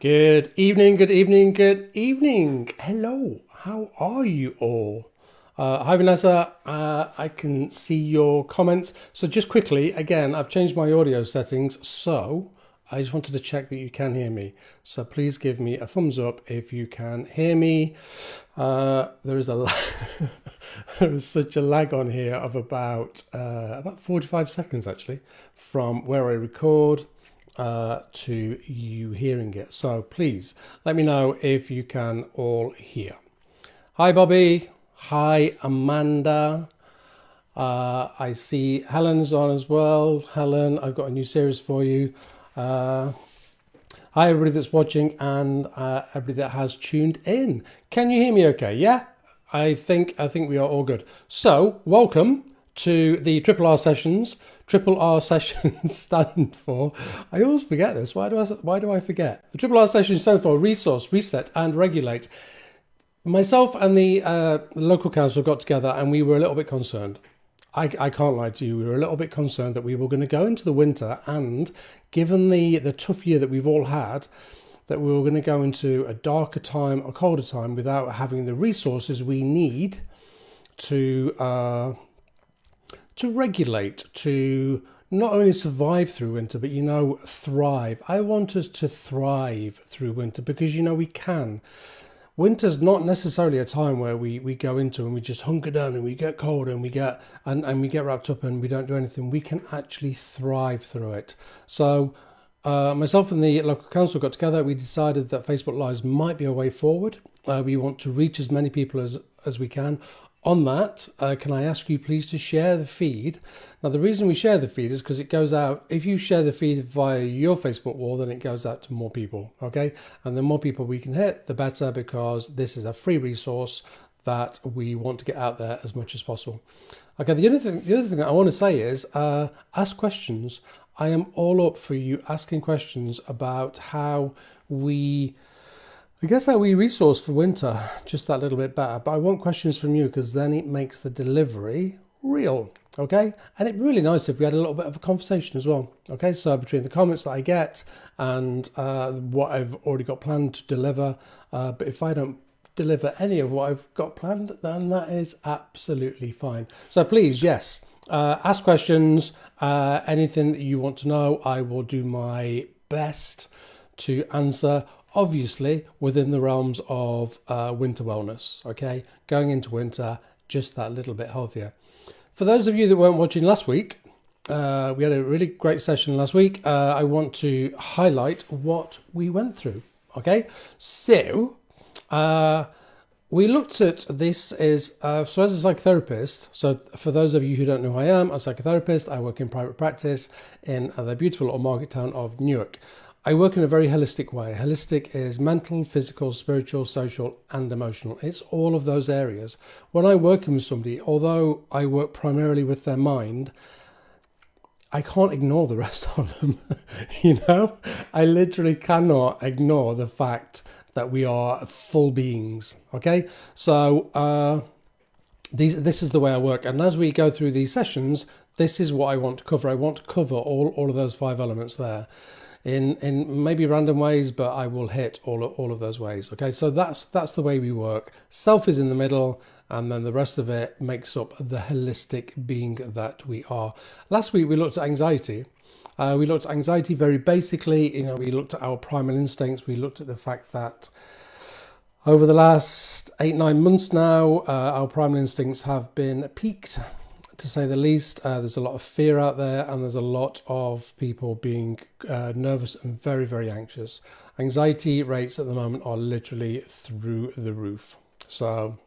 Good evening, good evening, good evening. Hello, how are you all? Hi Vanessa, I can see your comments. So just quickly, again, I've changed my audio settings, so I just wanted to check that you can hear me. So please give me a thumbs up if you can hear me. There is a there is such a lag on here of about 45 seconds actually from where I record to you hearing it. So please let me know if you can all hear. Hi Bobby. Hi Amanda. I see Helen's on as well. Helen, I've got a new series for you. Hi everybody that's watching and everybody that has tuned in. Can you hear me okay? Yeah? I think we are all good. So welcome to the Triple R sessions. Triple R sessions stand for, I always forget this. Why do I forget? The Triple R sessions stand for resource, reset and regulate. Myself and the local council got together and we were a little bit concerned. I can't lie to you, we were a little bit concerned that we were going to go into the winter and given the tough year that we've all had, that we were going to go into a darker time, a colder time without having the resources we need to regulate, to not only survive through winter, but, thrive. I want us to thrive through winter because, we can. Winter's not necessarily a time where we go into and we just hunker down and we get cold and we get wrapped up and we don't do anything. We can actually thrive through it. So myself and the local council got together. We decided that Facebook Lives might be a way forward. We want to reach as many people as we can. On that, can I ask you please to share the feed? Now, the reason we share the feed is because it goes out. If you share the feed via your Facebook wall, then it goes out to more people, okay? And the more people we can hit, the better, because this is a free resource that we want to get out there as much as possible. Okay, the other thing that I want to say is ask questions. I am all up for you asking questions about how we resource for winter just that little bit better. But I want questions from you because then it makes the delivery real, okay? And it'd be really nice if we had a little bit of a conversation as well, okay? So between the comments that I get and what I've already got planned to deliver, but if I don't deliver any of what I've got planned, then that is absolutely fine. So please, yes, ask questions, anything that you want to know, I will do my best to answer. Obviously, within the realms of winter wellness, okay? Going into winter, just that little bit healthier. For those of you that weren't watching last week, we had a really great session last week. I want to highlight what we went through, okay? So, we looked at this as a psychotherapist. So for those of you who don't know who I am, I'm a psychotherapist. I work in private practice in the beautiful little market town of Newark. I work in a very holistic way. Holistic is mental, physical, spiritual, social, and emotional. It's all of those areas. When I'm working with somebody, although I work primarily with their mind, I can't ignore the rest of them. I literally cannot ignore the fact that we are full beings. Okay, so this is the way I work. And as we go through these sessions, this is what I want to cover. I want to cover all of those 5 elements there. In maybe random ways, but I will hit all of those ways. Okay, so that's the way we work. Self is in the middle, and then the rest of it makes up the holistic being that we are. Last week we looked at anxiety. We looked at anxiety very basically. We looked at our primal instincts. We looked at the fact that over the last 8-9 months now, our primal instincts have been peaked, to say the least. There's a lot of fear out there, and there's a lot of people being nervous and very, very anxious. Anxiety rates at the moment are literally through the roof. So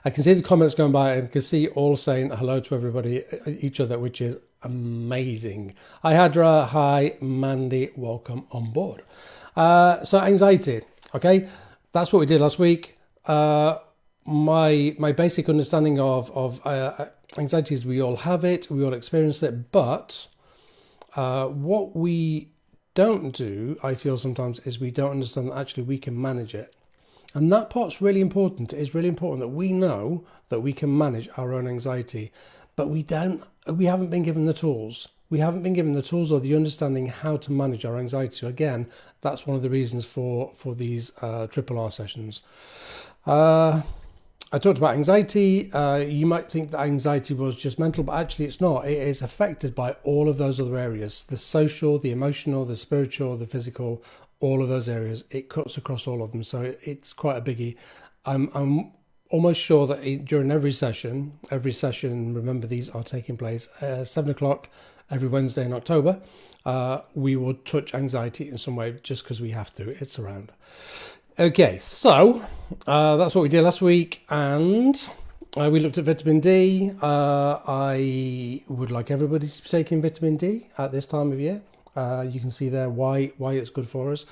I can see the comments going by and can see all saying hello to everybody, each other, which is amazing. Hi Hadra, hi Mandy, welcome on board. So anxiety, okay, that's what we did last week. My basic understanding of anxiety is we all have it, we all experience it, but what we don't do, I feel sometimes, is we don't understand that actually we can manage it. And that part's really important. It is really important that we know that we can manage our own anxiety, but we haven't been given the tools. we haven't been given the tools or the understanding how to manage our anxiety. So again, that's one of the reasons for these triple R sessions. I talked about anxiety. You might think that anxiety was just mental, but actually it's not. It is affected by all of those other areas: the social, the emotional, the spiritual, the physical, all of those areas. It cuts across all of them. So it's quite a biggie. I'm almost sure that during every session, remember these are taking place at 7 o'clock every Wednesday in October, we will touch anxiety in some way just because we have to. It's around. Okay, so that's what we did last week, and we looked at vitamin D. I would like everybody to be taking vitamin D at this time of year. You can see there why it's good for us.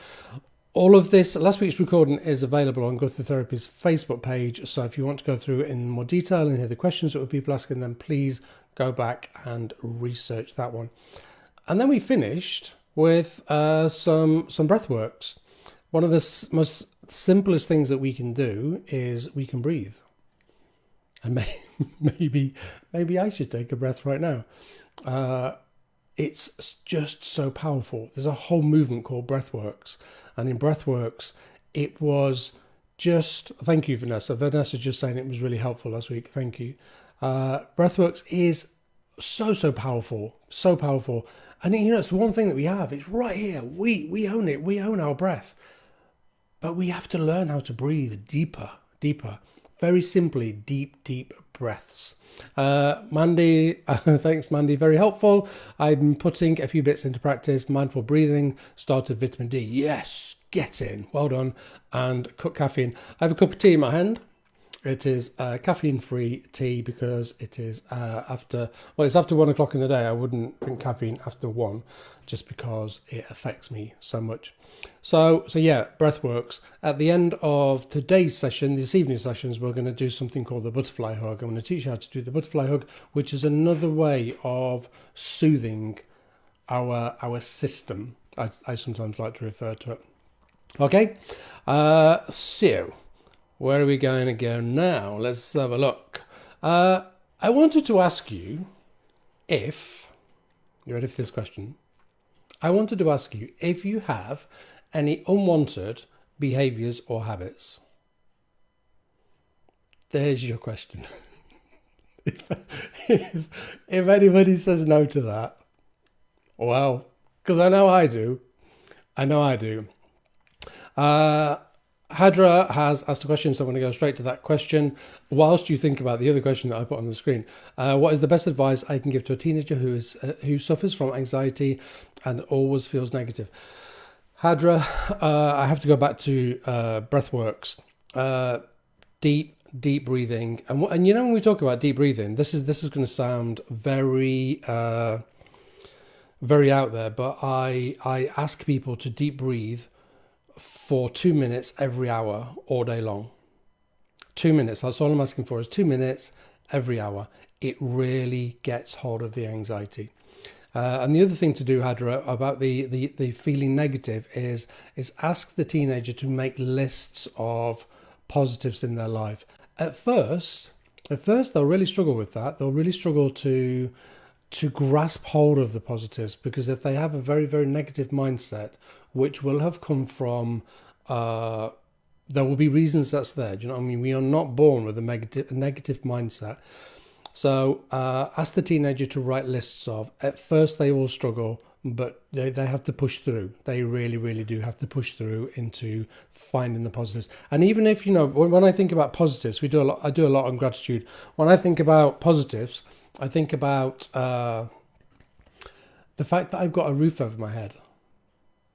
All of this, last week's recording is available on Go Through Therapy's Facebook page, so if you want to go through it in more detail and hear the questions that were people asking, then please go back and research that one. And then we finished with some breath works. One of the most simplest things that we can do is we can breathe. And maybe I should take a breath right now. It's just so powerful. There's a whole movement called Breathworks. And in Breathworks, it was just... Thank you, Vanessa. Vanessa just saying it was really helpful last week. Thank you. Breathworks is so powerful. So powerful. And it's the one thing that we have. It's right here. We own it. We own our breath. But we have to learn how to breathe deeper. Very simply, deep breaths. Mandy, thanks Mandy, very helpful. I've been putting a few bits into practice. Mindful breathing, started vitamin D. Yes, get in, well done. And cut caffeine. I have a cup of tea in my hand. It is caffeine-free tea because it is it's after 1 o'clock in the day. I wouldn't drink caffeine after 1 just because it affects me so much. So yeah, Breathworks. At the end of today's session, this evening sessions, we're going to do something called the butterfly hug. I'm going to teach you how to do the butterfly hug, which is another way of soothing our system. I sometimes like to refer to it. Okay, so where are we going to go now? Let's have a look. I wanted to ask you if... You ready for this question? I wanted to ask you if you have any unwanted behaviours or habits. There's your question. if anybody says no to that, well, because I know I do. Hadra has asked a question, so I'm going to go straight to that question whilst you think about the other question that I put on the screen. What is the best advice I can give to a teenager who suffers from anxiety and always feels negative? Hadra, I have to go back to Breathworks. Deep breathing, and when we talk about deep breathing, this is going to sound very very out there, but I ask people to deep breathe for 2 minutes every hour, all day long. 2 minutes, that's all I'm asking for, is 2 minutes every hour. It really gets hold of the anxiety. And the other thing to do, Hadra, about the feeling negative is ask the teenager to make lists of positives in their life. At first they'll really struggle with that. They'll really struggle to grasp hold of the positives, because if they have a very, very negative mindset, which will have come from, there will be reasons that's there. Do you know what I mean? We are not born with a negative mindset. So ask the teenager to write lists of. At first they will struggle, but they have to push through. They really, really do have to push through into finding the positives. And even if, when I think about positives, I do a lot on gratitude. When I think about positives, I think about the fact that I've got a roof over my head,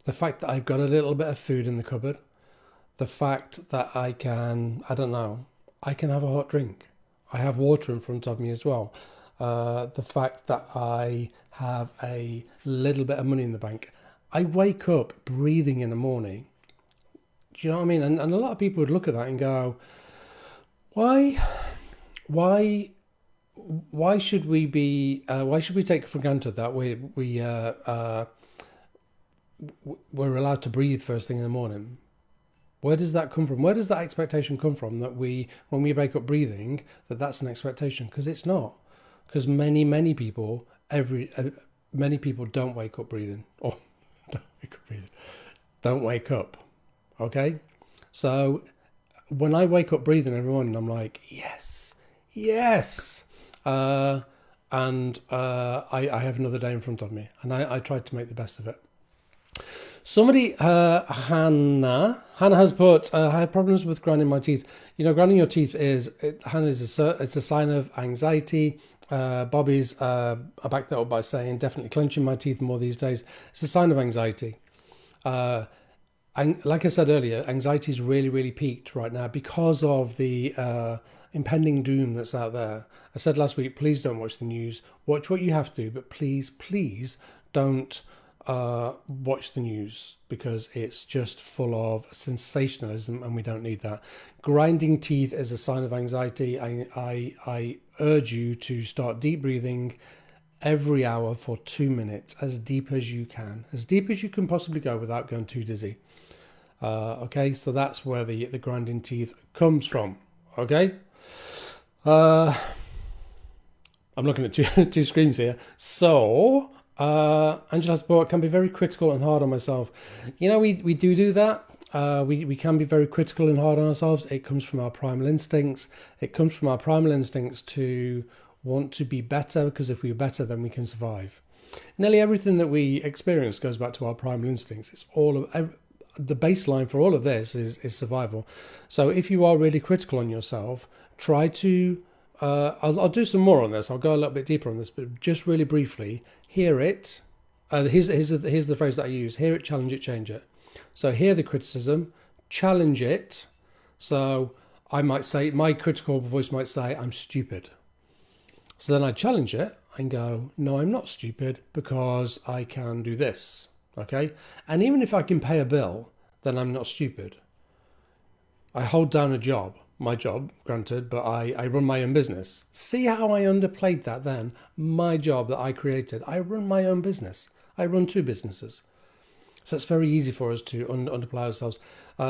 the fact that I've got a little bit of food in the cupboard, the fact that I can have a hot drink. I have water in front of me as well. The fact that I have a little bit of money in the bank. I wake up breathing in the morning. Do you know what I mean? And a lot of people would look at that and go, why should we take for granted that we're allowed to breathe first thing in the morning? Where does that come from? Where does that expectation come from, that when we wake up breathing, that's an expectation? Because it's not. Because many people many people don't wake up breathing. Or don't wake up breathing. Don't wake up. Okay? So when I wake up breathing every morning, I'm like, yes, yes. I have another day in front of me, and I try to make the best of it. Somebody, Hannah has put, I had problems with grinding my teeth. You know, grinding your teeth Hannah, it's a sign of anxiety. Bobby's I backed that up by saying definitely clenching my teeth more these days. It's a sign of anxiety. And like I said earlier, anxiety is really, really peaked right now because of the impending doom that's out there. I said last week, please don't watch the news. Watch what you have to, but please, please don't watch the news, because it's just full of sensationalism and we don't need that. Grinding teeth is a sign of anxiety. I urge you to start deep breathing every hour for 2 minutes, as deep as you can possibly go without going too dizzy. Okay, so that's where the grinding teeth comes from. Okay, I'm looking at two screens here. So Angela's book can be very critical and hard on myself. You know, we do that. We can be very critical and hard on ourselves. It comes from our primal instincts. It comes from our primal instincts to want to be better, because if we're better, then we can survive. Nearly everything that we experience goes back to our primal instincts. It's all of the baseline for all of this is survival. So if you are really critical on yourself, try to I'll do some more on this. I'll go a little bit deeper on this, but just really briefly, hear it. Here's the phrase that I use: hear it, challenge it, change it. So hear the criticism, challenge it. So I might say, my critical voice might say, I'm stupid. So then I challenge it and go, no, I'm not stupid, because I can do this. Okay? And even if I can pay a bill, then I'm not stupid. I hold down a job, my job, granted, but I run my own business. See how I underplayed that then? My job that I created. I run my own business. I run 2 businesses. So it's very easy for us to underplay ourselves.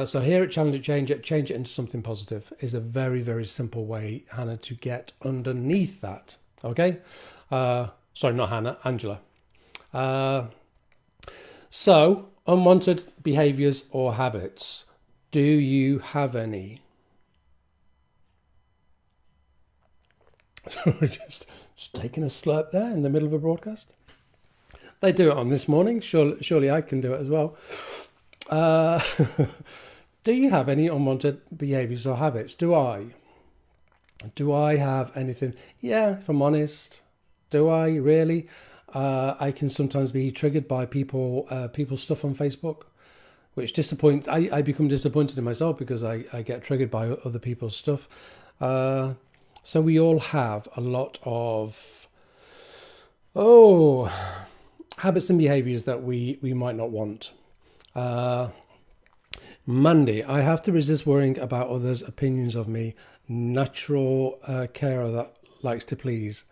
So hear it, challenge it, change it into something positive is a very, very simple way, Hannah, to get underneath that. Okay? Sorry, not Hannah, Angela. So, unwanted behaviours or habits. Do you have any? just taking a slurp there in the middle of a broadcast. They do it on This Morning. Surely I can do it as well. Do you have any unwanted behaviours or habits? Do I? Do I have anything? Yeah, if I'm honest. Do I really? I can sometimes be triggered by people's stuff on Facebook, which disappoints. I become disappointed in myself because I get triggered by other people's stuff. So we all have a lot of habits and behaviours that we might not want. Monday, I have to resist worrying about others' opinions of me. Natural carer that likes to please.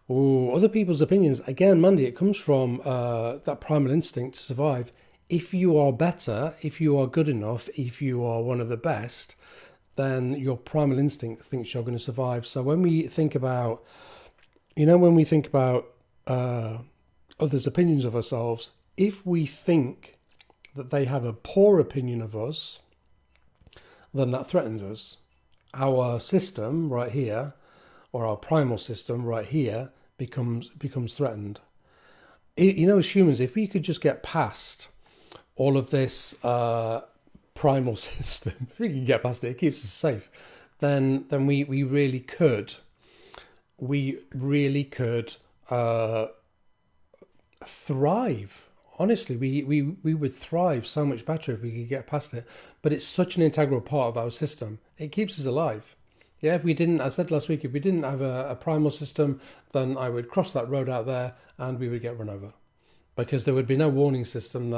Other people's opinions. Again, Monday, it comes from that primal instinct to survive. If you are better, if you are good enough, if you are one of the best, then your primal instinct thinks you're going to survive. So when we think about, others' opinions of ourselves, if we think that they have a poor opinion of us, then that threatens us. Our system right here, or our primal system right here, becomes threatened. As humans, if we could just get past all of this primal system, if we can get past it, it keeps us safe, then we really could thrive. Honestly, we would thrive so much better if we could get past it. But it's such an integral part of our system. It keeps us alive. Yeah, if we didn't, I said last week, if we didn't have a primal system, then I would cross that road out there and we would get run over, because there would be no warning system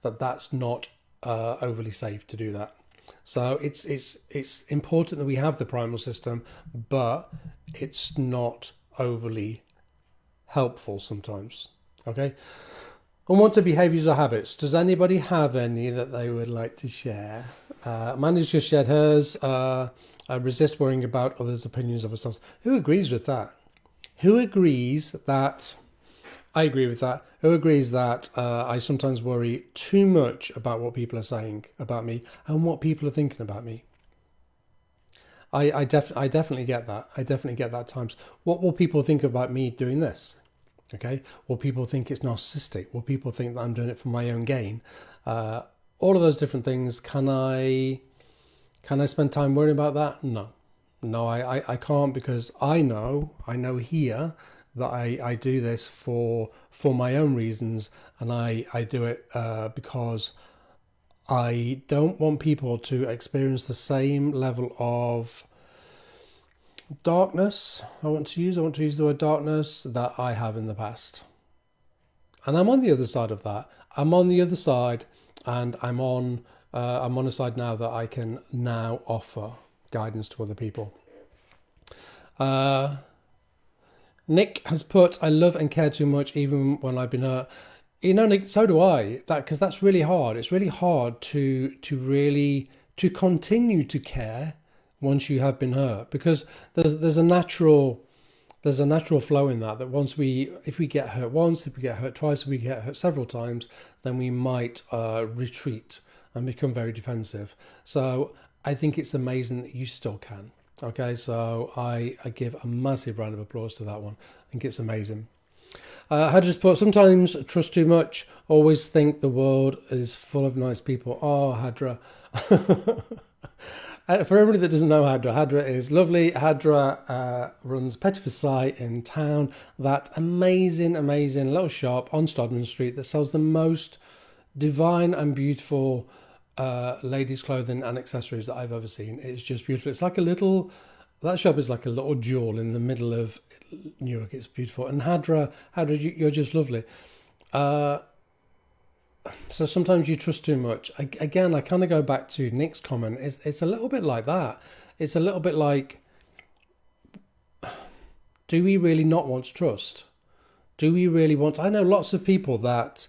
that's not overly safe to do that. So it's important that we have the primal system, but it's not overly helpful sometimes. Okay. Unwanted behaviours or habits. Does anybody have any that they would like to share? Amanda's just shared hers. I resist worrying about others' opinions of ourselves. Who agrees with that? Who agrees that I agree with that. Who agrees that I sometimes worry too much about what people are saying about me and what people are thinking about me? I definitely get that. I definitely get that at times. What will people think about me doing this? Okay. Will people think it's narcissistic? Will people think that I'm doing it for my own gain? All of those different things. Can I spend time worrying about that? No. No, I can't, because I know here that I do this for my own reasons, and I do it because I don't want people to experience the same level of darkness. I want to use the word darkness that I have in the past. And I'm on the other side of that. I'm on the other side, and I'm on a side now that I can now offer guidance to other people. Nick has put, I love and care too much even when I've been hurt. You know, Nick, so do I. Because that's really hard. It's really hard to continue to care once you have been hurt, because there's a natural flow in that if we get hurt once, if we get hurt twice, if we get hurt several times, then we might retreat and become very defensive. So I think it's amazing that you still can. Okay, so I give a massive round of applause to that one. I think it's amazing. I just put, sometimes trust too much, always think the world is full of nice people. Oh, Hadra. For everybody that doesn't know Hadra is lovely. Hadra runs Petit Versailles in town, that amazing little shop on Stodman Street that sells the most divine and beautiful ladies' clothing and accessories that I've ever seen. It's just beautiful. It's like that shop is like a little jewel in the middle of Newark. It's beautiful. And Hadra, you're just lovely. So sometimes you trust too much. Again, I kind of go back to Nick's comment. It's a little bit like that. It's a little bit like, do we really not want to trust? Do we really want I know lots of people that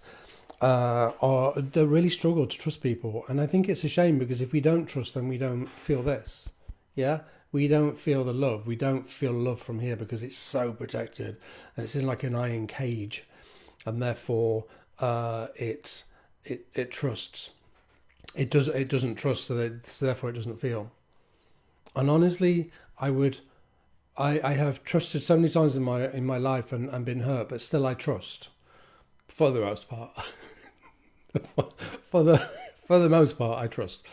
they really struggle to trust people. And I think it's a shame, because if we don't trust them, we don't feel this. Yeah? We don't feel the love. We don't feel love from here because it's so protected. And it's in like an iron cage. And therefore... it trusts. It doesn't trust, so therefore it doesn't feel. And honestly, I have trusted so many times in my life and been hurt, but still I trust, for the most part. for the most part, I trust.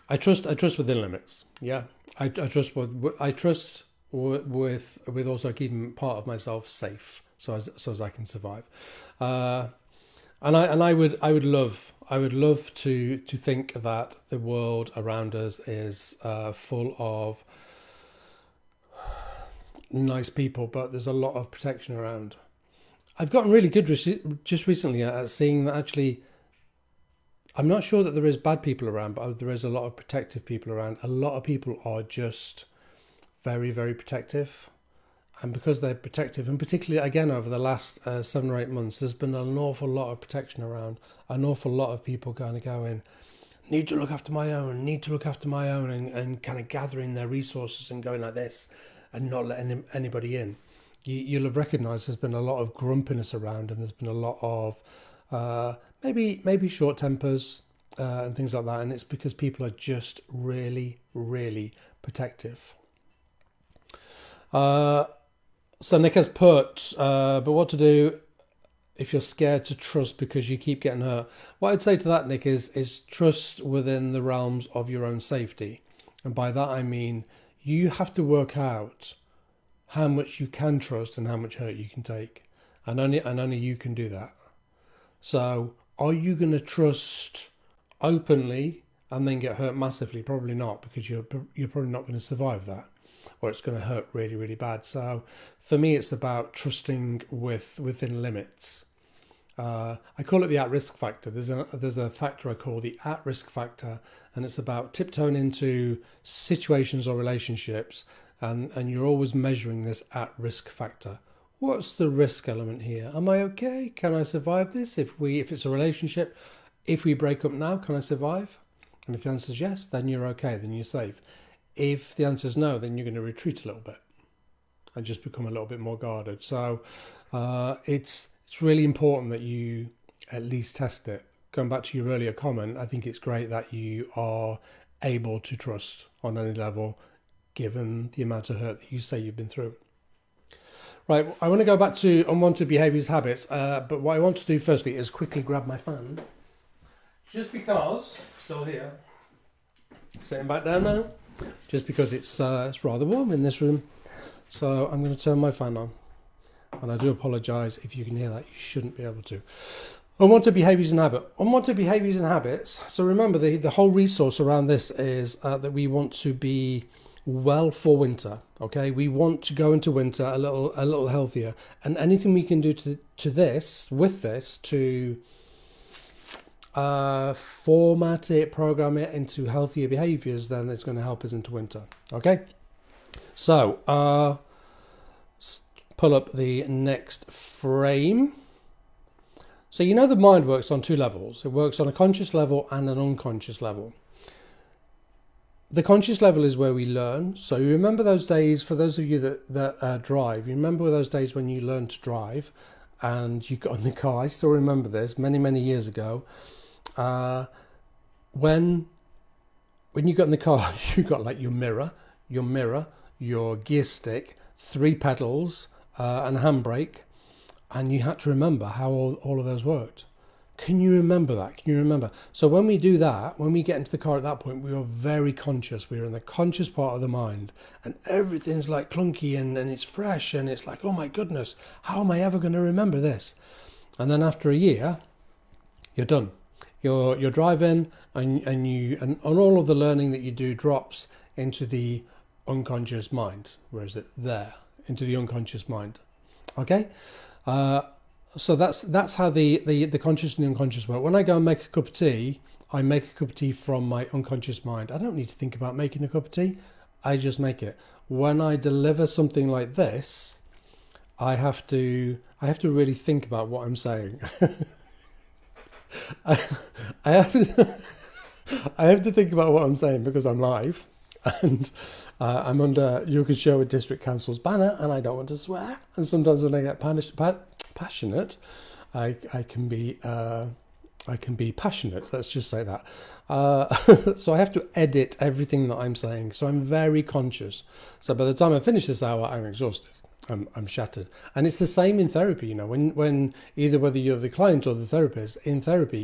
I trust within limits. Yeah, I trust with also keeping part of myself safe, so as I can survive. And I would love to think that the world around us is full of nice people, but there's a lot of protection around. I've gotten really good just recently at seeing that actually, I'm not sure that there is bad people around, but there is a lot of protective people around. A lot of people are just very, very protective. And because they're protective, and particularly, again, over the last 7 or 8 months, there's been an awful lot of protection around. An awful lot of people kind of going, need to look after my own, and kind of gathering their resources and going like this and not letting anybody in. You'll have recognised there's been a lot of grumpiness around, and there's been a lot of maybe short tempers and things like that. And it's because people are just really, really protective. So Nick has put, but what to do if you're scared to trust because you keep getting hurt? What I'd say to that, Nick, is trust within the realms of your own safety. And by that I mean you have to work out how much you can trust and how much hurt you can take. And only you can do that. So are you going to trust openly and then get hurt massively? Probably not, because you're probably not going to survive that. Or it's going to hurt really, really bad. So for me, it's about trusting within limits. I call it the at-risk factor. There's a factor I call the at-risk factor, and it's about tiptoeing into situations or relationships, and you're always measuring this at-risk factor. What's the risk element here? Am I okay? Can I survive this? If it's a relationship, if we break up now, can I survive? And if the answer is yes, then you're okay, then you're safe. If the answer is no, then you're going to retreat a little bit and just become a little bit more guarded. So it's it's really important that you at least test it. Going back to your earlier comment, I think it's great that you are able to trust on any level, given the amount of hurt that you say you've been through. Right, I want to go back to unwanted behaviours, habits, but what I want to do firstly is quickly grab my fan. Just because, still here, sitting back down now, just because it's rather warm in this room. So I'm going to turn my fan on. And I do apologise if you can hear that. You shouldn't be able to. Unwanted behaviours and habits. Unwanted behaviours and habits. So remember, the whole resource around this is that we want to be well for winter. Okay, we want to go into winter a little healthier, and anything we can do to this to format it, program it into healthier behaviours, then it's going to help us into winter. Okay, so pull up the next frame. So you know the mind works on two levels. It works on a conscious level and an unconscious level. The conscious level is where we learn. So you remember those days, for those of you that drive, you remember those days when you learned to drive and you got in the car. I still remember this many years ago. When you got in the car, you got like your mirror, your gear stick, 3 pedals, and a handbrake, and you had to remember how all of those worked. Can you remember that? Can you remember? So when we do that, when we get into the car at that point, we are very conscious. We are in the conscious part of the mind, and everything's like clunky and it's fresh, and it's like, oh my goodness, how am I ever going to remember this? And then after a year, you're done. You're driving, and all of the learning that you do drops into the unconscious mind. Where is it? There, into the unconscious mind. Okay. So that's how the conscious and the unconscious work. When I go and make a cup of tea, I make a cup of tea from my unconscious mind. I don't need to think about making a cup of tea. I just make it. When I deliver something like this, I have to really think about what I'm saying. I have to think about what I'm saying because I'm live, and I'm under Yorkshire Sherwood District Council's banner, and I don't want to swear. And sometimes when I get passionate, I can be passionate. Let's just say that. So I have to edit everything that I'm saying. So I'm very conscious. So by the time I finish this hour, I'm exhausted. I'm shattered. And it's the same in therapy. You know, when whether you're the client or the therapist, in therapy,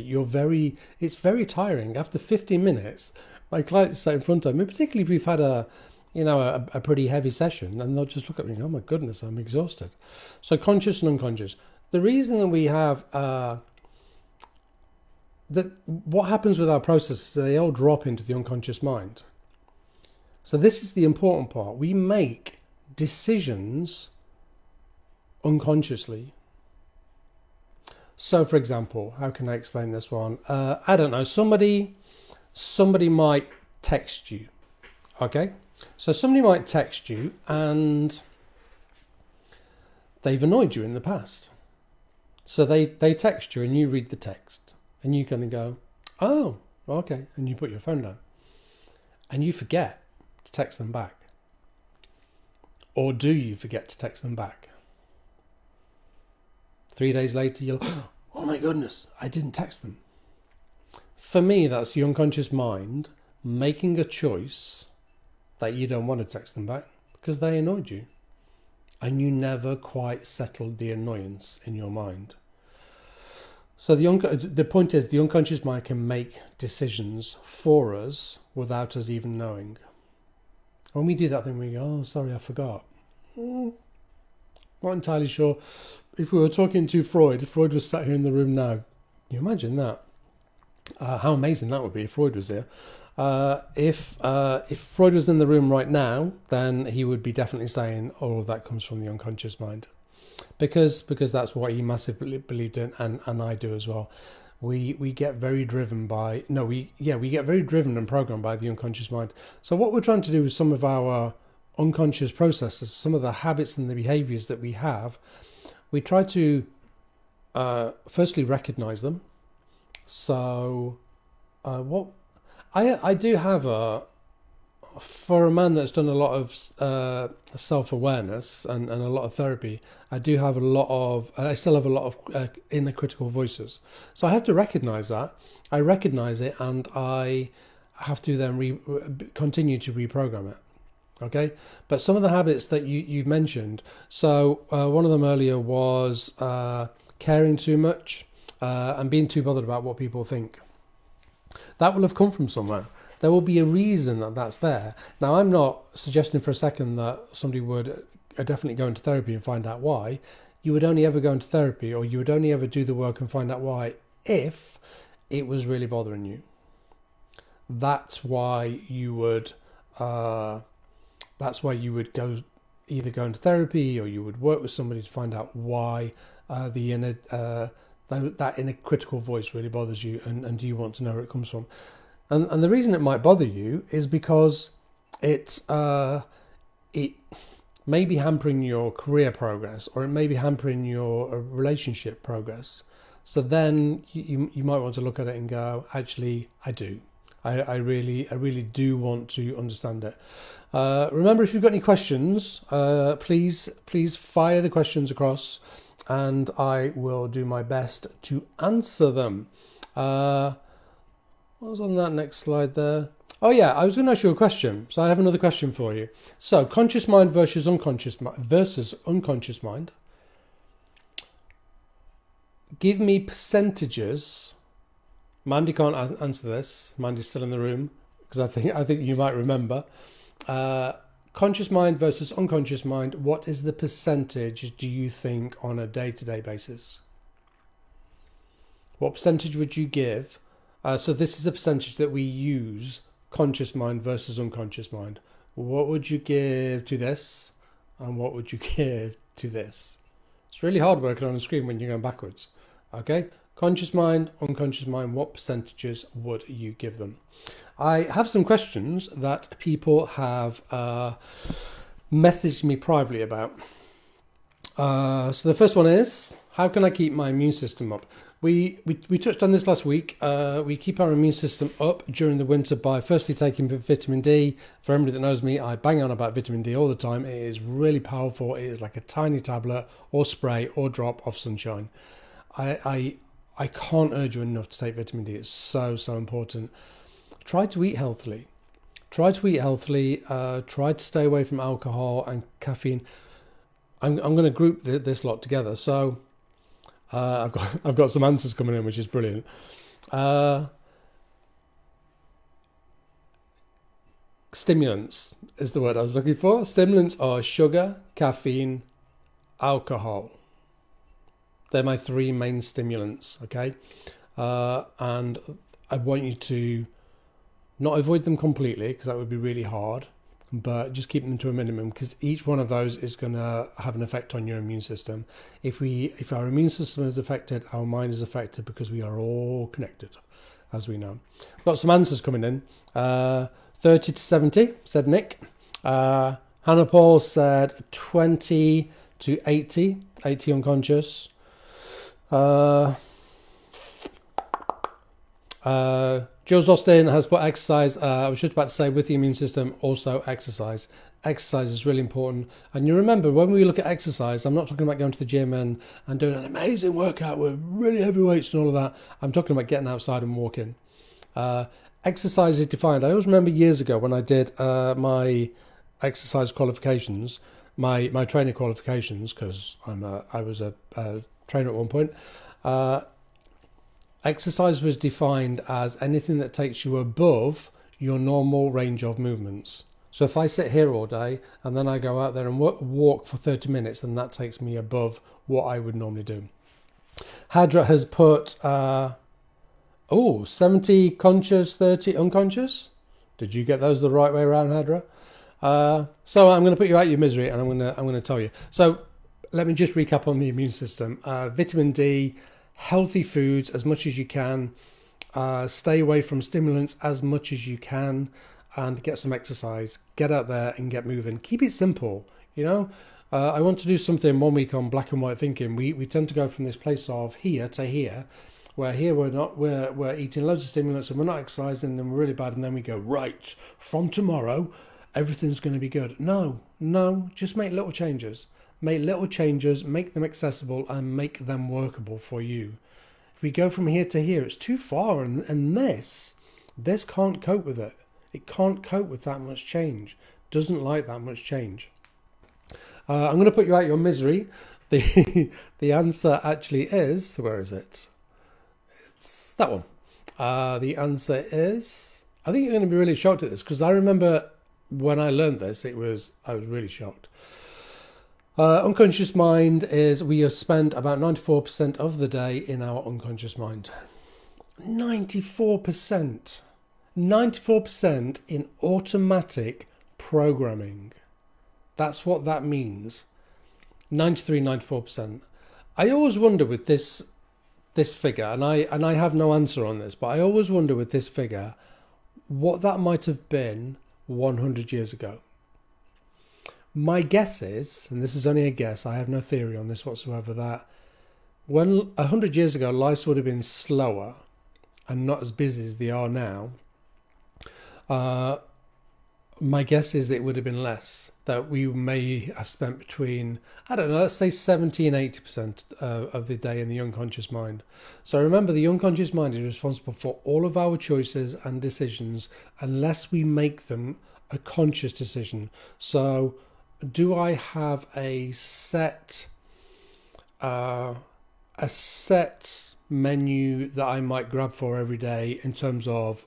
it's very tiring. After 15 minutes, my clients sat in front of me, particularly if we've had a pretty heavy session, and they'll just look at me and go, oh my goodness, I'm exhausted. So conscious and unconscious. The reason that we have what happens with our processes, they all drop into the unconscious mind. So this is the important part. We make decisions unconsciously. So for example, how can I explain this one? I don't know, somebody might text you. Okay? So somebody might text you and they've annoyed you in the past. So they text you and you read the text and you kind of go, oh, okay. And you put your phone down and you forget to text them back. Or do you forget to text them back? 3 days later, you'll, oh my goodness, I didn't text them. For me, that's the unconscious mind making a choice that you don't want to text them back because they annoyed you. And you never quite settled the annoyance in your mind. So the point is, the unconscious mind can make decisions for us without us even knowing. When we do that, then we go, oh, sorry, I forgot. Not entirely sure. If we were talking to Freud, if Freud was sat here in the room now, can you imagine that? How amazing that would be if Freud was here. If Freud was in the room right now, then he would be definitely saying all of that comes from the unconscious mind, because that's what he massively believed in, and I do as well. We get very driven and programmed by the unconscious mind. So what we're trying to do with some of our unconscious processes, some of the habits and the behaviors that we have, we try to firstly recognize them. So what I do have for a man that's done a lot of self-awareness and a lot of therapy, I still have a lot of inner critical voices. So I have to recognize that. I recognize it, and I have to then continue to reprogram it. Okay, but some of the habits that you've mentioned. So one of them earlier was caring too much and being too bothered about what people think. That will have come from somewhere. There will be a reason that that's there. Now, I'm not suggesting for a second that somebody would definitely go into therapy and find out why. You would only ever go into therapy, or you would only ever do the work and find out why if it was really bothering you. That's why you would. That's why you would either go into therapy, or you would work with somebody to find out why that inner critical voice really bothers you, and do you want to know where it comes from. And the reason it might bother you is because it may be hampering your career progress, or it may be hampering your relationship progress. So then you might want to look at it and go, actually, I do. I really do want to understand it. Remember, if you've got any questions, please fire the questions across, and I will do my best to answer them. What was on that next slide there? Oh yeah, I was going to ask you a question. So I have another question for you. So conscious mind versus unconscious mind. Give me percentages. Mandy can't answer this. Mandy's still in the room because I think you might remember. Conscious mind versus unconscious mind. What is the percentage, do you think, on a day-to-day basis? What percentage would you give? So this is a percentage that we use, conscious mind versus unconscious mind. What would you give to this? And what would you give to this? It's really hard working on a screen when you're going backwards. Okay? Conscious mind, unconscious mind, what percentages would you give them? I have some questions that people have messaged me privately about. So the first one is, how can I keep my immune system up? We touched on this last week. We keep our immune system up during the winter by firstly taking vitamin D. For anybody that knows me, I bang on about vitamin D all the time. It is really powerful. It is like a tiny tablet or spray or drop of sunshine. I can't urge you enough to take vitamin D. It's so important. Try to eat healthily. Try to stay away from alcohol and caffeine. I'm going to group this lot together. So I've got some answers coming in, which is brilliant. Stimulants is the word I was looking for. Stimulants are sugar, caffeine, alcohol. They're my three main stimulants, okay? And I want you to not avoid them completely, because that would be really hard, but just keep them to a minimum, because each one of those is going to have an effect on your immune system. If our immune system is affected, our mind is affected, because we are all connected, as we know. We've got some answers coming in. 30 to 70, said Nick. Hannah Paul said 20 to 80 unconscious. Jules Austin has put exercise. I was just about to say, with the immune system, also exercise. Exercise is really important. And you remember, when we look at exercise, I'm not talking about going to the gym and doing an amazing workout with really heavy weights and all of that. I'm talking about getting outside and walking. Exercise is defined. I always remember years ago when I did my exercise qualifications, my training qualifications, because I was a trainer at one point. Exercise was defined as anything that takes you above your normal range of movements. So if I sit here all day and then I go out there and walk for 30 minutes, then that takes me above what I would normally do. Hadra has put 70 conscious, 30 unconscious. Did you get those the right way around, Hadra? So I'm going to put you out of your misery, and I'm going to tell you. So let me just recap on the immune system. Vitamin D, healthy foods as much as you can, stay away from stimulants as much as you can, and get some exercise. Get out there and get moving. Keep it simple, you know. I want to do something one week on black and white thinking. We tend to go from this place of here to here. Where here we're eating loads of stimulants and we're not exercising and we're really bad, and then we go, right, from tomorrow everything's going to be good. No, just make little changes. Make little changes, make them accessible, and make them workable for you. If we go from here to here, it's too far, and this can't cope with it. It can't cope with that much change. Doesn't like that much change. I'm going to put you out your misery. The answer actually is, where is it? It's that one. The answer is, I think you're going to be really shocked at this, because I remember when I learned this, I was really shocked. Unconscious mind is, we have spent about 94% of the day in our unconscious mind. 94%. 94% in automatic programming. That's what that means. 94%. I always wonder with this figure, and I have no answer on this, but I always wonder with this figure what that might have been 100 years ago. My guess is, and this is only a guess, I have no theory on this whatsoever, that when 100 years ago lives would have been slower and not as busy as they are now, my guess is that it would have been less, that we may have spent between, I don't know, let's say 70 and 80% of the day in the unconscious mind. So remember, the unconscious mind is responsible for all of our choices and decisions unless we make them a conscious decision. So do I have a set menu that I might grab for every day in terms of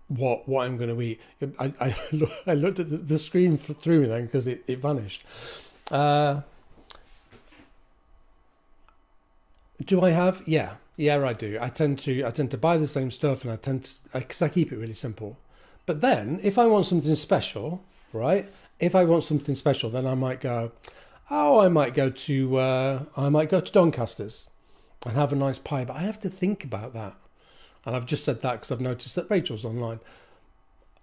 what I'm going to eat? I looked at the screen through me then because it vanished. Do I have? Yeah, I do. I tend to buy the same stuff, and because I keep it really simple. But then, if I want something special, right? If I want something special, then I might go to Doncaster's and have a nice pie. But I have to think about that. And I've just said that because I've noticed that Rachel's online.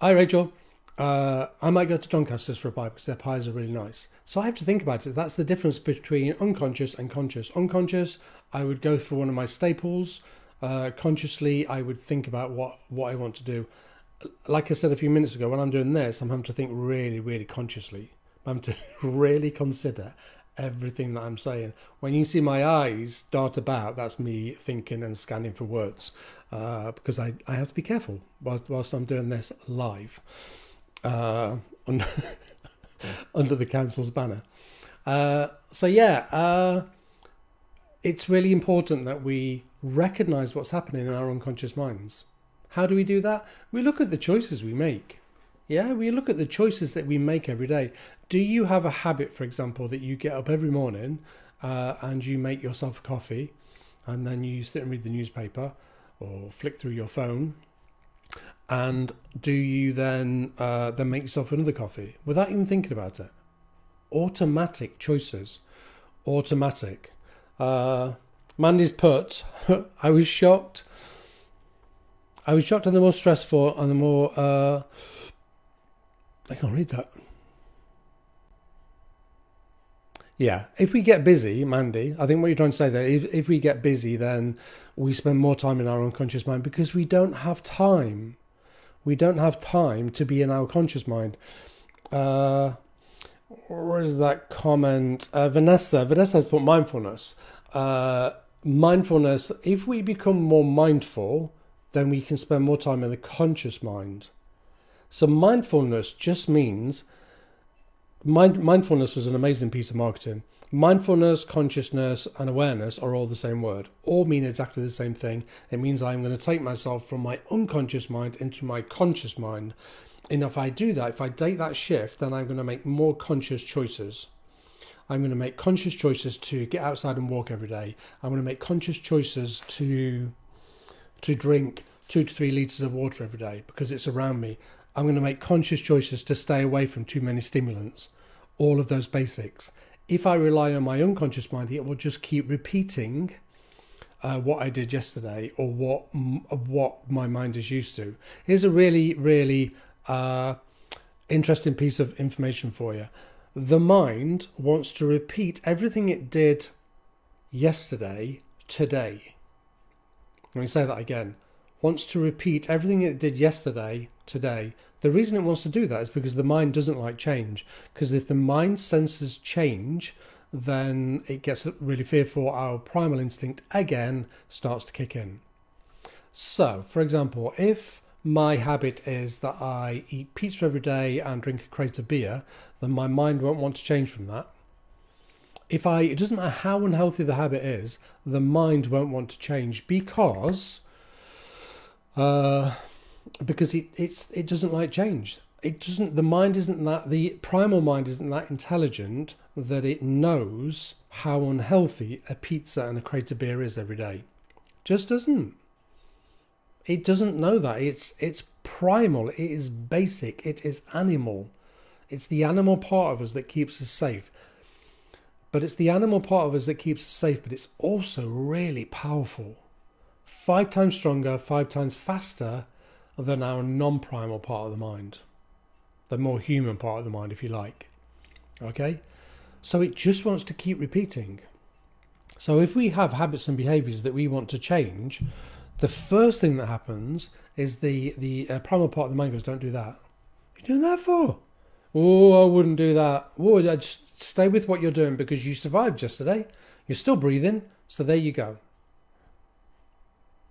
Hi, Rachel. I might go to Doncaster's for a pie because their pies are really nice. So I have to think about it. That's the difference between unconscious and conscious. Unconscious, I would go for one of my staples. Consciously, I would think about what I want to do. Like I said a few minutes ago, when I'm doing this, I'm having to think really, really consciously. I'm having to really consider everything that I'm saying. When you see my eyes dart about, that's me thinking and scanning for words, because I have to be careful whilst I'm doing this live under the council's banner. It's really important that we recognise what's happening in our unconscious minds. How do we do that? We look at the choices we make. Yeah, we look at the choices that we make every day. Do you have a habit, for example, that you get up every morning and you make yourself a coffee, and then you sit and read the newspaper or flick through your phone, and do you then make yourself another coffee without even thinking about it? Automatic choices. Automatic. Mandy's put, I was shocked and the more stressful and the more... I can't read that. Yeah, if we get busy, Mandy, I think what you're trying to say there, if we get busy, then we spend more time in our unconscious mind because we don't have time. We don't have time to be in our conscious mind. Where is that comment? Vanessa has put mindfulness. Mindfulness, if we become more mindful, then we can spend more time in the conscious mind. So mindfulness just means, mindfulness was an amazing piece of marketing. Mindfulness, consciousness, and awareness are all the same word. All mean exactly the same thing. It means I'm going to take myself from my unconscious mind into my conscious mind. And if I do that, if I take that shift, then I'm going to make more conscious choices. I'm going to make conscious choices to get outside and walk every day. I'm going to make conscious choices to drink 2 to 3 litres of water every day because it's around me. I'm going to make conscious choices to stay away from too many stimulants. All of those basics. If I rely on my unconscious mind, it will just keep repeating what I did yesterday or what my mind is used to. Here's a really, really interesting piece of information for you. The mind wants to repeat everything it did yesterday, today. Let me say that again. Wants to repeat everything it did yesterday, today. The reason it wants to do that is because the mind doesn't like change. Because if the mind senses change, then it gets really fearful. Our primal instinct again starts to kick in. So, for example, if my habit is that I eat pizza every day and drink a crate of beer, then my mind won't want to change from that. It doesn't matter how unhealthy the habit is, the mind won't want to change because it doesn't like change. The primal mind isn't that intelligent that it knows how unhealthy a pizza and a crate of beer is every day. Just doesn't. It doesn't know that. It's primal. It is basic. It is animal. It's the animal part of us that keeps us safe. But it's it's also really powerful. 5 times stronger, 5 times faster than our non-primal part of the mind. The more human part of the mind, if you like. Okay? So it just wants to keep repeating. So if we have habits and behaviors that we want to change, the first thing that happens is the primal part of the mind goes, don't do that. What are you doing that for? Oh, I wouldn't do that. Oh, I'd just stay with what you're doing because you survived yesterday. You're still breathing, so there you go.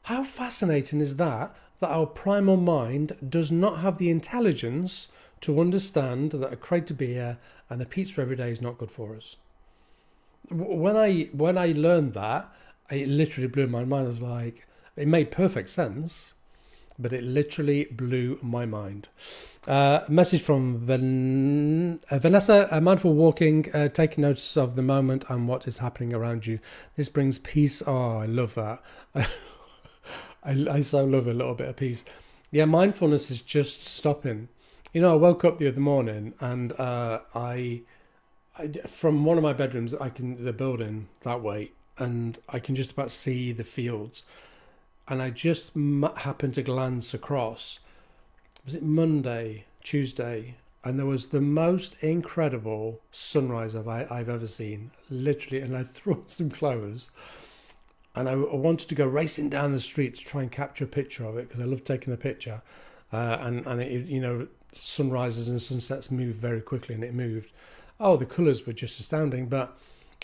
How fascinating is that our primal mind does not have the intelligence to understand that a crate of beer and a pizza every day is not good for us. When I learned that, it literally blew my mind. I was like, it made perfect sense, but it literally blew my mind. Message from Vanessa, mindful walking, taking notice of the moment and what is happening around you. This brings peace. Oh, I love that. I so love a little bit of peace. Yeah, mindfulness is just stopping. I woke up the other morning and I from one of my bedrooms, the building that way, and I can just about see the fields. And I just happened to glance across. Was it Monday, Tuesday? And there was the most incredible sunrise I've ever seen, literally. And I threw on some clothes, and I wanted to go racing down the street to try and capture a picture of it because I love taking a picture. And it, sunrises and sunsets move very quickly, and it moved. Oh, the colours were just astounding. But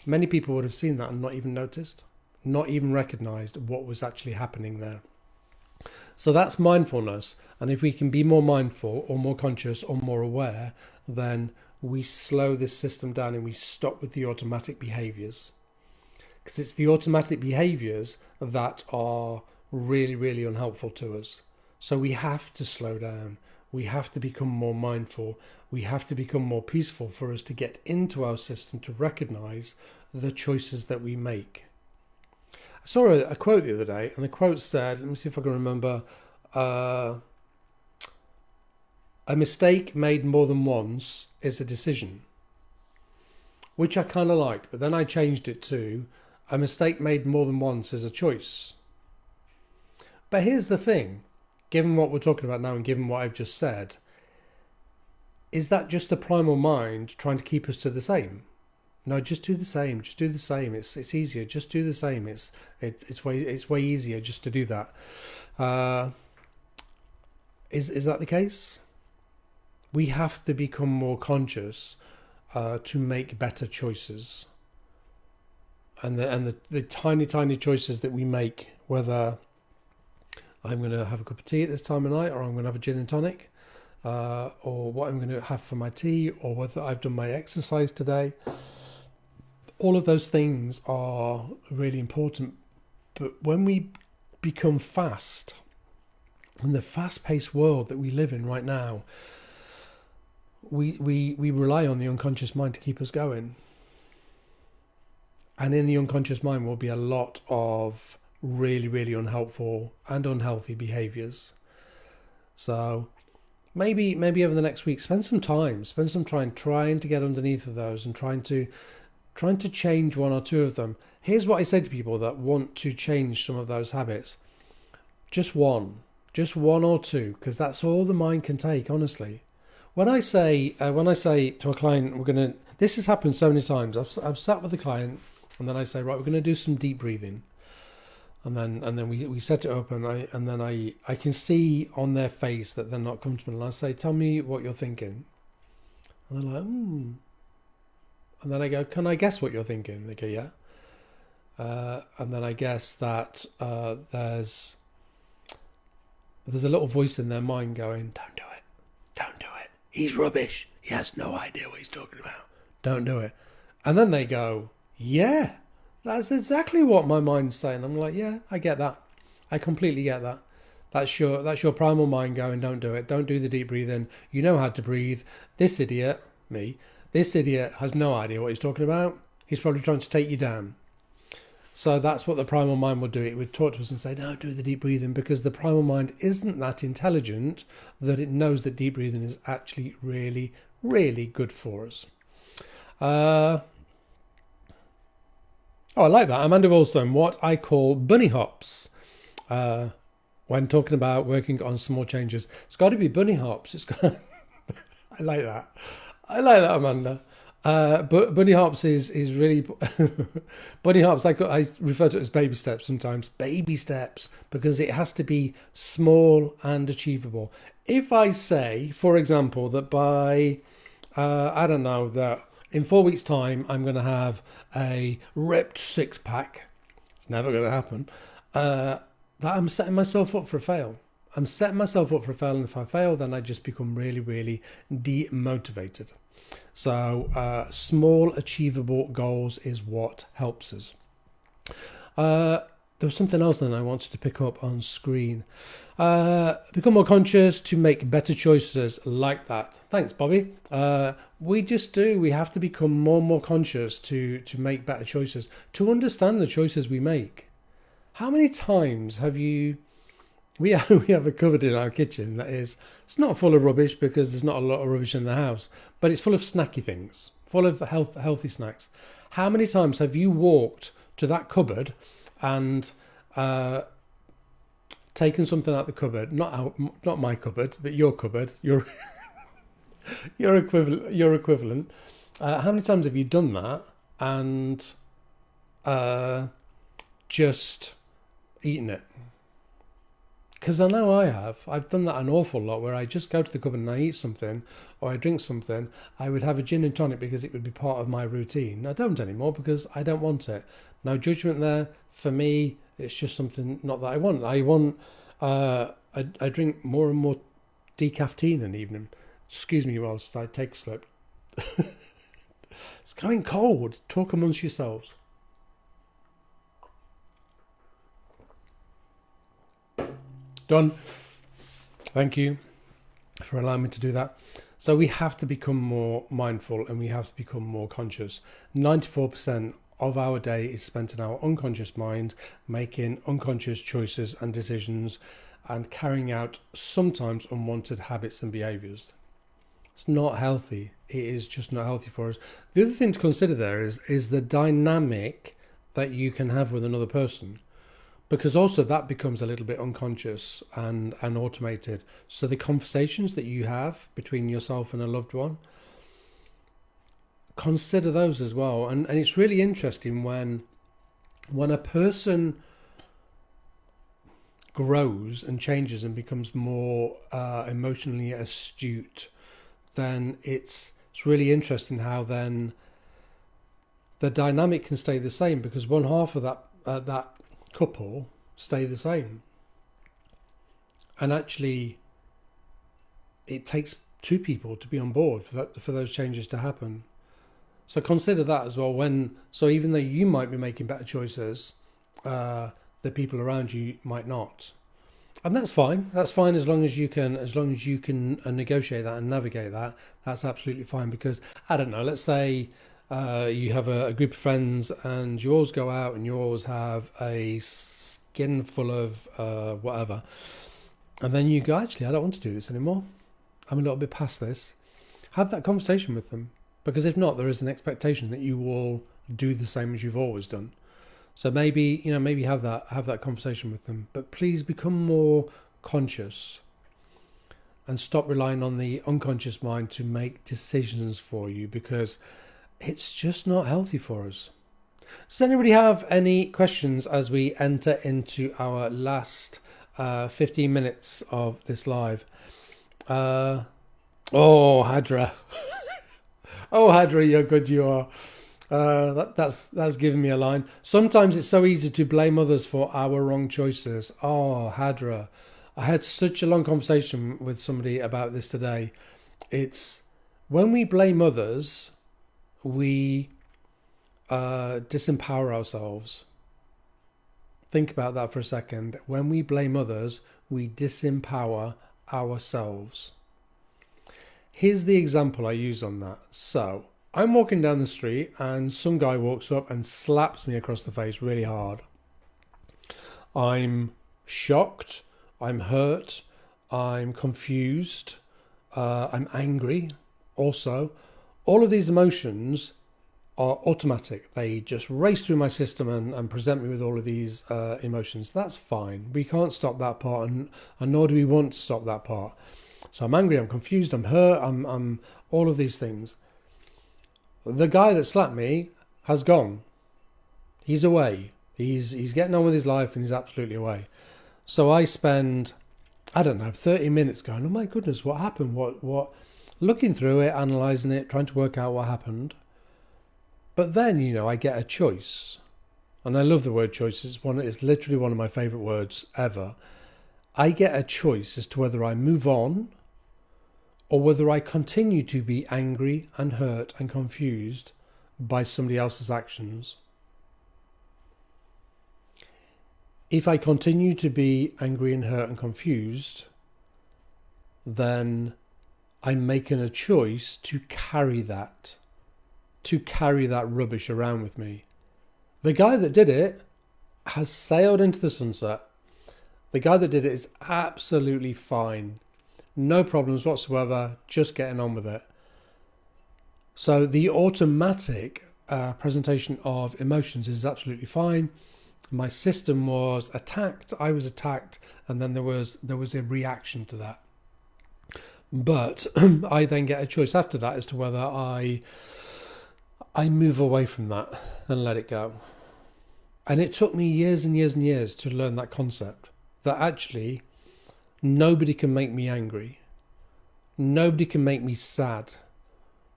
many people would have seen that and not even noticed. Not even recognized what was actually happening there. So that's mindfulness. And if we can be more mindful or more conscious or more aware, then we slow this system down and we stop with the automatic behaviors. Because it's the automatic behaviors that are really, really unhelpful to us. So we have to slow down. We have to become more mindful. We have to become more peaceful for us to get into our system to recognize the choices that we make. I saw a quote the other day, and the quote said, let me see if I can remember, a mistake made more than once is a decision, which I kind of liked, but then I changed it to a mistake made more than once is a choice. But here's the thing, given what we're talking about now and given what I've just said, is that just the primal mind trying to keep us to the same? No, just do the same. Just do the same. It's easier. Just do the same. It's way easier just to do that. Is that the case? We have to become more conscious to make better choices. And the tiny choices that we make, whether I'm going to have a cup of tea at this time of night, or I'm going to have a gin and tonic, or what I'm going to have for my tea, or whether I've done my exercise today. All of those things are really important. But when we become fast, in the fast-paced world that we live in right now, we rely on the unconscious mind to keep us going. And in the unconscious mind will be a lot of really, really unhelpful and unhealthy behaviors. So maybe over the next week, spend some time trying to get underneath of those and trying to change one or two of them. Here's what I say to people that want to change some of those habits. Just one or two, because that's all the mind can take, honestly. When I say to a client, this has happened so many times. I've sat with a client And then I say, right, we're going to do some deep breathing. And then we set it up, and I can see on their face that they're not comfortable. And I say, tell me what you're thinking. And they're like, And then I go, can I guess what you're thinking? They go, yeah. And then I guess that there's a little voice in their mind going, don't do it. Don't do it. He's rubbish. He has no idea what he's talking about. Don't do it. And then they go, yeah, that's exactly what my mind's saying. I'm like, yeah, I get that. I completely get that. That's your primal mind going, don't do it. Don't do the deep breathing. You know how to breathe. This idiot, me, this idiot has no idea what he's talking about. He's probably trying to take you down. So that's what the primal mind will do. It would talk to us and say, no, do the deep breathing, because the primal mind isn't that intelligent that it knows that deep breathing is actually really, really good for us. I like that. Amanda Wilson, what I call bunny hops. When talking about working on small changes, it's got to be bunny hops. I like that. I like that, Amanda. But bunny hops is really bunny hops. I refer to it as baby steps sometimes. Baby steps, because it has to be small and achievable. If I say, for example, that by that in 4 weeks' time I'm going to have a ripped six pack. It's never going to happen. That I'm setting myself up for a fail. I'm setting myself up for a fail, and if I fail, then I just become really, really demotivated. So small, achievable goals is what helps us. There was something else then I wanted to pick up on screen. Become more conscious to make better choices, like that. Thanks, Bobby. We just do. We have to become more and more conscious to make better choices, to understand the choices we make. How many times have you... We have a cupboard in our kitchen that is, it's not full of rubbish because there's not a lot of rubbish in the house, but it's full of snacky things, full of healthy snacks. How many times have you walked to that cupboard and taken something out the cupboard, not my cupboard, but your cupboard, your equivalent. How many times have you done that and just eaten it? Because I know I have. I've done that an awful lot, where I just go to the cupboard and I eat something or I drink something. I would have a gin and tonic because it would be part of my routine. I don't anymore because I don't want it. No judgment there. For me, it's just something not that I want. I drink more and more decaf in the evening. Excuse me whilst I take a slip. It's going cold. Talk amongst yourselves. Done. Thank you for allowing me to do that. So we have to become more mindful and we have to become more conscious. 94% of our day is spent in our unconscious mind, making unconscious choices and decisions and carrying out sometimes unwanted habits and behaviours. It's not healthy. It is just not healthy for us. The other thing to consider there is the dynamic that you can have with another person. Because also that becomes a little bit unconscious and automated. So the conversations that you have between yourself and a loved one, consider those as well. And it's really interesting when a person grows and changes and becomes more emotionally astute, then it's really interesting how then the dynamic can stay the same, because one half of that couple stay the same, and actually it takes two people to be on board for those changes to happen. So consider that as well. So even though you might be making better choices, the people around you might not, and that's fine. That's fine as long as you can negotiate that and navigate that. That's absolutely fine. Because I don't know, let's say you have a group of friends and you always go out and you always have a skin full of whatever, and then you go, actually I don't want to do this anymore, I'm a little bit past this. Have that conversation with them, because if not, there is an expectation that you will do the same as you've always done. So maybe have that conversation with them, but please become more conscious and stop relying on the unconscious mind to make decisions for you, because it's just not healthy for us. Does anybody have any questions as we enter into our last 15 minutes of this live? Oh, Hadra. Oh, Hadra, you're good, you are. That's giving me a line. Sometimes it's so easy to blame others for our wrong choices. Oh, Hadra. I had such a long conversation with somebody about this today. It's when we blame others, we disempower ourselves. Think about that for a second. When we blame others, we disempower ourselves. Here's the example I use on that. So I'm walking down the street and some guy walks up and slaps me across the face really hard. I'm shocked, I'm hurt, I'm confused, I'm angry also. All of these emotions are automatic. They just race through my system and present me with all of these emotions. That's fine. We can't stop that part, and nor do we want to stop that part. So I'm angry, I'm confused, I'm hurt, I'm all of these things. The guy that slapped me has gone. He's away. He's getting on with his life and he's absolutely away. So I spend, 30 minutes going, oh my goodness, what happened? What? Looking through it, analysing it, trying to work out what happened. But then, I get a choice. And I love the word choice. It's literally one of my favourite words ever. I get a choice as to whether I move on or whether I continue to be angry and hurt and confused by somebody else's actions. If I continue to be angry and hurt and confused, then I'm making a choice to carry that rubbish around with me. The guy that did it has sailed into the sunset. The guy that did it is absolutely fine. No problems whatsoever, just getting on with it. So the automatic presentation of emotions is absolutely fine. My system was attacked, I was attacked, and then there was a reaction to that. But I then get a choice after that as to whether I move away from that and let it go. And it took me years and years and years to learn that concept, that actually nobody can make me angry. Nobody can make me sad.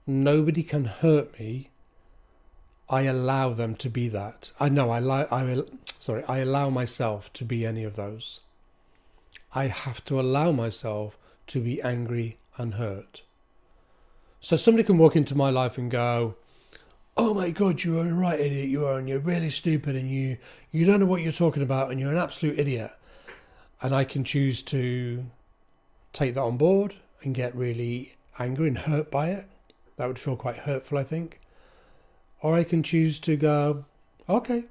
Nobody can hurt me. I allow them to be that. I allow myself to be any of those. I have to allow myself to be angry and hurt. So somebody can walk into my life and go, oh my God, you're a right idiot, you are, and you're really stupid, and you don't know what you're talking about, and you're an absolute idiot. And I can choose to take that on board and get really angry and hurt by it. That would feel quite hurtful, I think. Or I can choose to go, okay,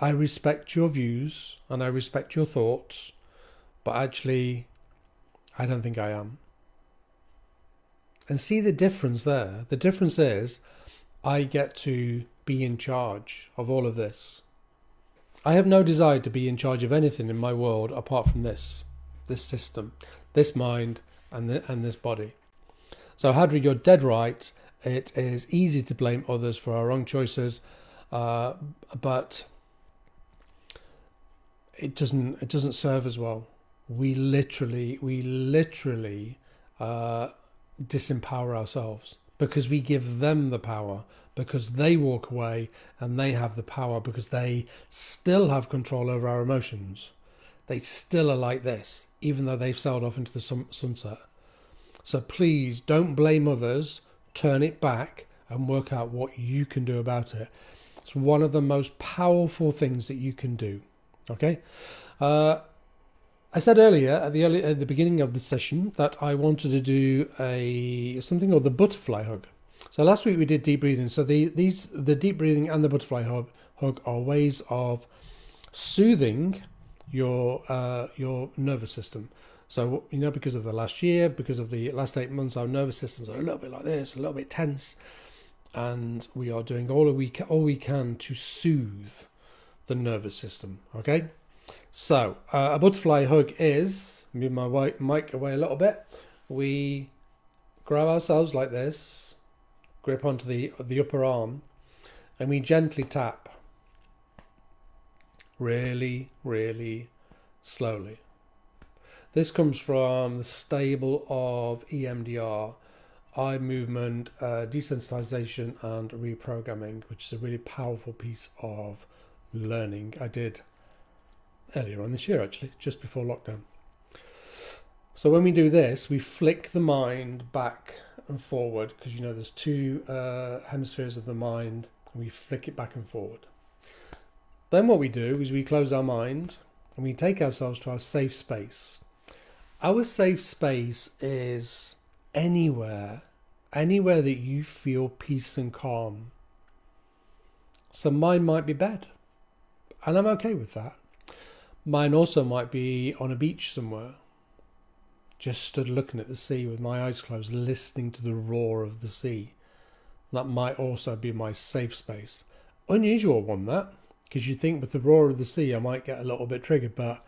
I respect your views and I respect your thoughts, but actually, I don't think I am. And see the difference there. The difference is I get to be in charge of all of this. I have no desire to be in charge of anything in my world apart from this system, this mind, and this body. So, Hadri, you're dead right. It is easy to blame others for our wrong choices, but it doesn't serve as well. We literally disempower ourselves because we give them the power, because they walk away and they have the power because they still have control over our emotions. They still are like this, even though they've sailed off into the sunset. So please don't blame others, turn it back and work out what you can do about it. It's one of the most powerful things that you can do. Okay? I said earlier at the beginning of the session that I wanted to do something called the butterfly hug. So last week we did deep breathing. So the deep breathing and the butterfly hug are ways of soothing your nervous system. So because of the last year, because of the last 8 months, our nervous systems are a little bit like this, a little bit tense, and we are doing all we can to soothe the nervous system. Okay. So a butterfly hug is, move my mic away a little bit, we grab ourselves like this, grip onto the upper arm, and we gently tap really, really slowly. This comes from the stable of EMDR, eye movement, desensitization and reprogramming, which is a really powerful piece of learning I did earlier on this year, actually, just before lockdown. So when we do this, we flick the mind back and forward, because you know there's two hemispheres of the mind, and we flick it back and forward. Then what we do is we close our mind and we take ourselves to our safe space. Our safe space is anywhere that you feel peace and calm. So mine might be bed, and I'm okay with that. Mine also might be on a beach somewhere, just stood looking at the sea with my eyes closed, listening to the roar of the sea. That might also be my safe space. Unusual one, that, because you think with the roar of the sea I might get a little bit triggered, but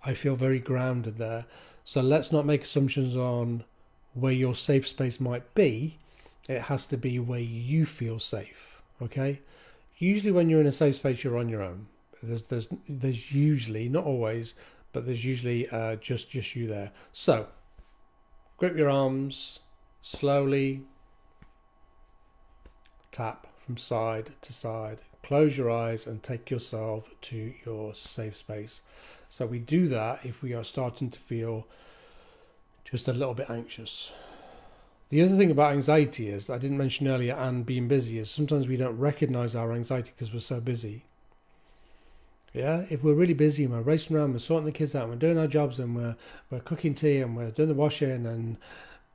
I feel very grounded there. So let's not make assumptions on where your safe space might be. It has to be where you feel safe, okay? Usually when you're in a safe space, you're on your own. There's usually, not always, but there's usually just you there. So grip your arms, slowly tap from side to side, close your eyes and take yourself to your safe space. So we do that if we are starting to feel just a little bit anxious. The other thing about anxiety is, I didn't mention earlier, and being busy, is sometimes we don't recognize our anxiety because we're so busy. Yeah, if we're really busy and we're racing around, we're sorting the kids out, and we're doing our jobs, and we're cooking tea, and we're doing the washing, and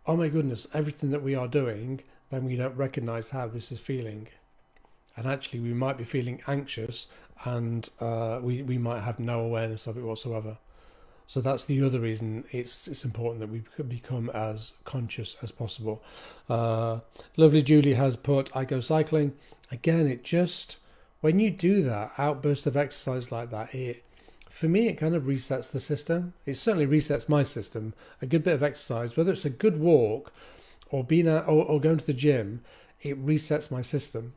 oh my goodness, everything that we are doing, then we don't recognize how this is feeling. And actually we might be feeling anxious, and we might have no awareness of it whatsoever. So that's the other reason it's important that we could become as conscious as possible. Lovely Julie has put, I go cycling. Again, it just, when you do that outburst of exercise like that, for me, it kind of resets the system. It certainly resets my system. A good bit of exercise, whether it's a good walk or being out or going to the gym, it resets my system.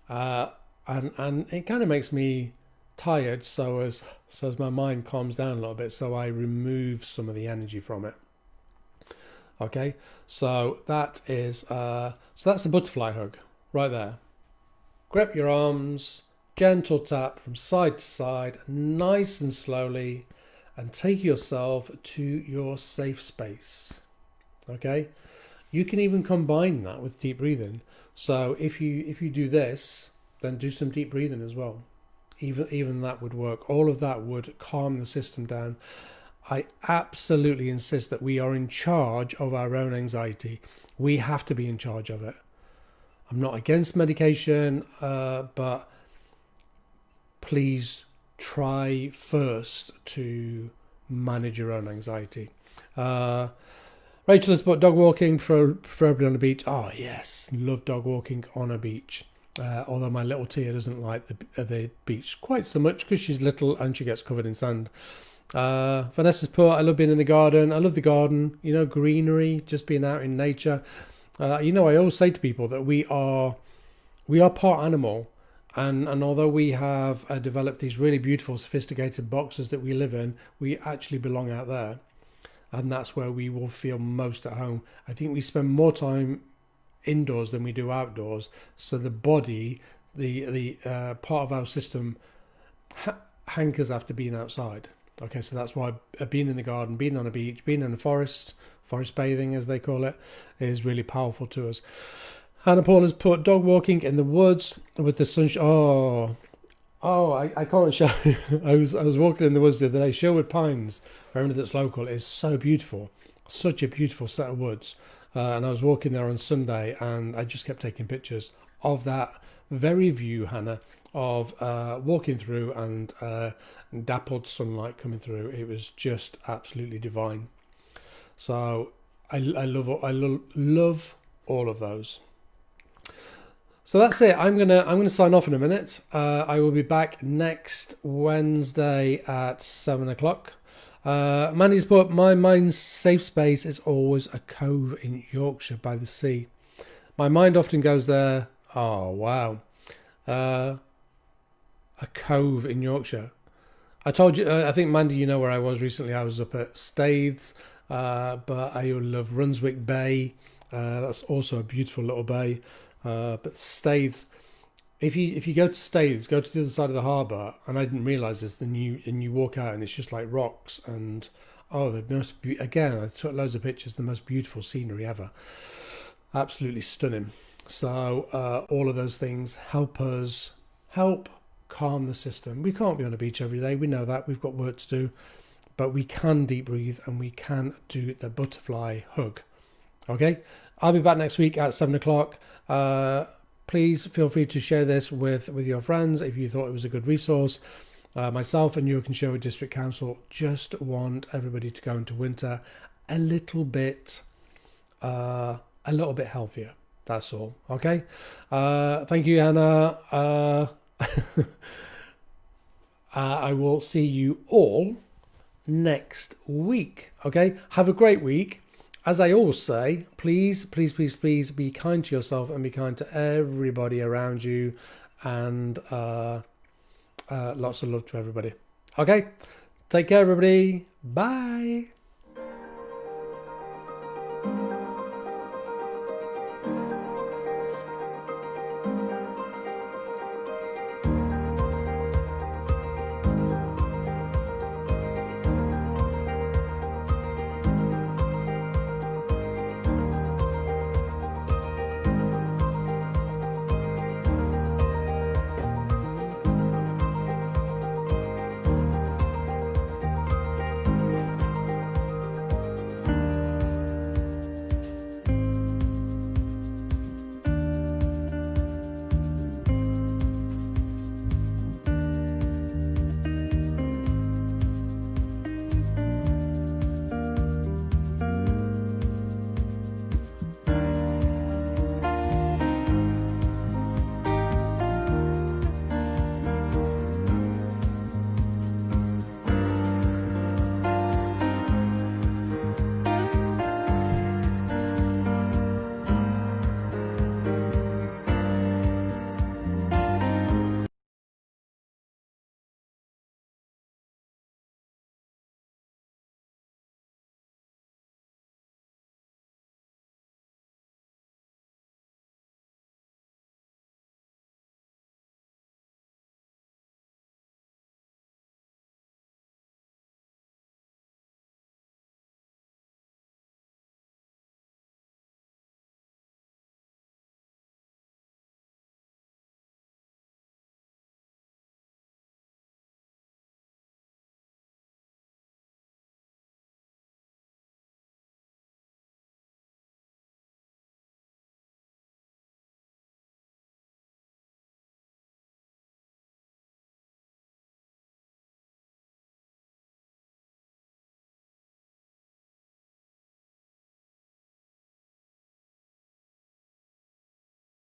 And it kind of makes me tired, so as my mind calms down a little bit, so I remove some of the energy from it. Okay, so that is that's a butterfly hug right there. Grip your arms, gentle tap from side to side, nice and slowly, and take yourself to your safe space. Okay, you can even combine that with deep breathing. So if you do this, then do some deep breathing as well. Even that would work. All of that would calm the system down. I absolutely insist that we are in charge of our own anxiety. We have to be in charge of it. I'm not against medication, but please try first to manage your own anxiety. Rachel has put dog walking, preferably on a beach. Oh yes, love dog walking on a beach. Although my little Tia doesn't like the beach quite so much because she's little and she gets covered in sand. Vanessa's put, I love being in the garden. I love the garden, greenery, just being out in nature. I always say to people that we are part animal, and although we have developed these really beautiful, sophisticated boxes that we live in, we actually belong out there, and that's where we will feel most at home. I think we spend more time indoors than we do outdoors, so the body, the part of our system hankers after being outside. Okay, so that's why being in the garden, being on a beach, being in a forest bathing as they call it, is really powerful to us. Hannah Paul has put dog walking in the woods with the sunshine. I can't show. I was walking in the woods the other day. Sherwood Pines, for everyone that's local, is so beautiful, such a beautiful set of woods. And I was walking there on Sunday, and I just kept taking pictures of that very view, Hannah, of walking through and dappled sunlight coming through. It was just absolutely divine. So I love all of those. So that's it. I'm gonna sign off in a minute. I will be back next Wednesday at 7:00. Mandy's put, my mind's safe space is always a cove in Yorkshire by the sea. My mind often goes there. Oh wow. a cove in Yorkshire. I told you, I think, Mandy, you know where I was recently. I was up at Staithes, but I love Runswick Bay. That's also a beautiful little bay. But Staithes, if you go to Staithes, go to the other side of the harbour, and I didn't realise this, then you walk out and it's just like rocks, and the most again, I took loads of pictures, the most beautiful scenery ever. Absolutely stunning. So all of those things help calm the system. We can't be on a beach every day. We know that. We've got work to do. But we can deep breathe and we can do the butterfly hug. Okay? I'll be back next week at 7 o'clock. Please feel free to share this with your friends if you thought it was a good resource. Myself and you can share with District Council. Just want everybody to go into winter a little bit healthier. That's all. Okay? Thank you, Hannah. I will see you all next week. Okay, have a great week. As I always say, please be kind to yourself and be kind to everybody around you, and lots of love to everybody. Okay, take care everybody. Bye.